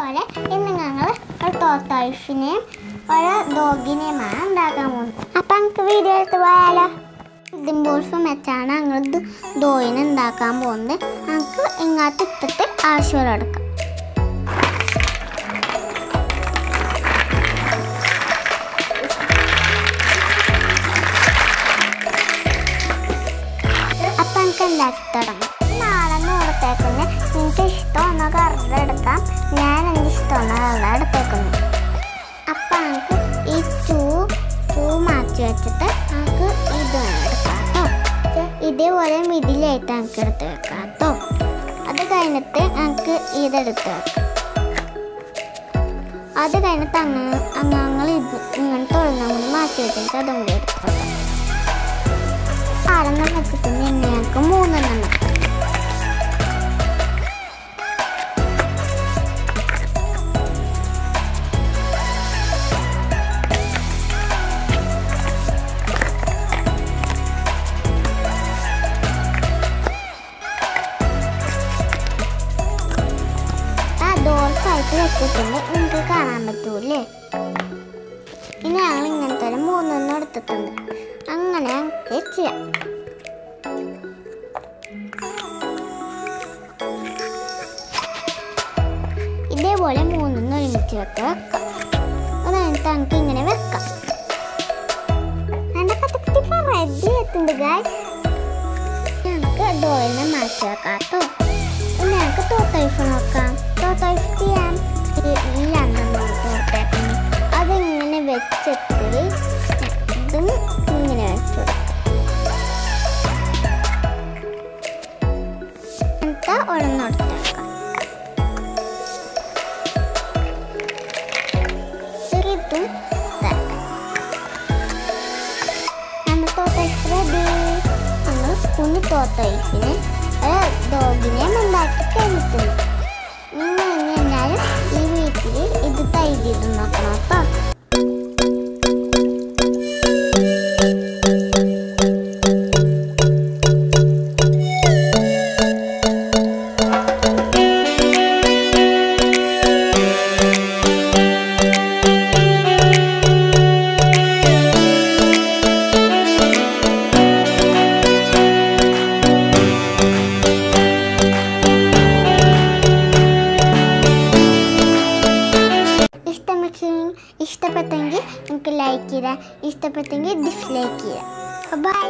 അതുപോലെ ഇന്ന് ഞങ്ങൾ ഒരു ടോർട്ടോയിസിനെയും ഒരു ഡോഗിനെയുമാണ് ഉണ്ടാക്കാൻ പോകുന്നത്. അപ്പം നമുക്ക് വീഡിയോ എടുത്ത് പോയാലോ. ഡിംബോൾസും വെച്ചാണ് ഞങ്ങൾ ഡോയിനെ ഉണ്ടാക്കാൻ പോകുന്നത്. നമുക്ക് ഇങ്ങോട്ട് ഇട്ടിട്ട് ആവശ്യമുള്ള എടുക്കാം. അപ്പം നമുക്ക് ഉണ്ടാക്കി തുടങ്ങാം. നാളെന്ന് കൊടുത്തേക്കുന്നത് നിങ്ങൾക്ക് ഇഷ്ടമെന്ന കറുത എടുക്കാം. ഞാൻ എനിക്ക് ഇഷ്ടമെന്ന കറുത എടുത്തേക്കുന്നു. അപ്പം നമുക്ക് ഈ ചൂ മാറ്റി വെച്ചിട്ട് നമുക്ക് ഇത് എടുക്കാം കേട്ടോ. ഇതേപോലെ മിഡിലായിട്ട് നമുക്ക് എടുത്ത് വെക്കാം കേട്ടോ. അത് കഴിഞ്ഞിട്ട് നമുക്ക് ഇതെടുത്ത് വെക്കാം. അത് കഴിഞ്ഞിട്ട് അംഗങ്ങൾ ഇത് ഇങ്ങനത്തെ ഒരെണ്ണം കൂടി മാറ്റി വെച്ചിട്ട് അതും കൂടി എടുത്ത് വെക്കാം. 6 വെച്ചിട്ട് ഞങ്ങൾക്ക് 3 വെക്കാം. ഡോൾസായിട്ട് വെച്ചിട്ടുണ്ട്, നിങ്ങൾക്ക് കാണാൻ പറ്റൂലേ. ഇനി ഞങ്ങൾ ഇങ്ങനത്തെ 3 എടുത്തിട്ടുണ്ട്. അങ്ങനെ ഞങ്ങൾക്ക് ചെയ്യാം. ഇതേപോലെ 3 ഒരുമിച്ച് വെക്കാം. അത് കഴിഞ്ഞിട്ട് നമുക്ക് ഇങ്ങനെ വെക്കാം. എൻ്റെ കത്തിപ്പ റെഡി ആയിട്ടുണ്ട് ഗായ്സ്. ഞങ്ങൾക്ക് ഡോയിനെ മാറ്റി വെക്കാം കേട്ടോ. ഇനി ഞങ്ങൾക്ക് ടോർട്ടോയിസ് നോക്കാം. ടോർട്ടോയിസ് ചെയ്യാം. അതിങ്ങനെ വെച്ചിട്ട് ഇതും ഇങ്ങനെ വെച്ചു കൊടുക്കാം. എന്നിട്ട് ഒരെണ്ണെടുത്ത് വെക്കാം. ഇതും നമ്മൾ ടോർട്ടോയിസ് റെഡി. നമ്മൾ കുഞ്ഞു ടോർട്ടോയിസിനെ ഡോഗിനെ ഉണ്ടാക്കി കഴിഞ്ഞിട്ടുണ്ട്. നിങ്ങൾ എങ്ങനെയാലും ഈ വീട്ടിൽ ഇത് ട്രൈ ചെയ്ത് നോക്കണം കേട്ടോ. ഇഷ്ടപ്പെട്ടെങ്കിൽ നിങ്ങൾക്ക് ലൈക്ക് ചെയ്യുക, ഇഷ്ടപ്പെട്ടെങ്കിൽ ഡിസ്ലൈക്ക് ചെയ്യുക. ബൈ.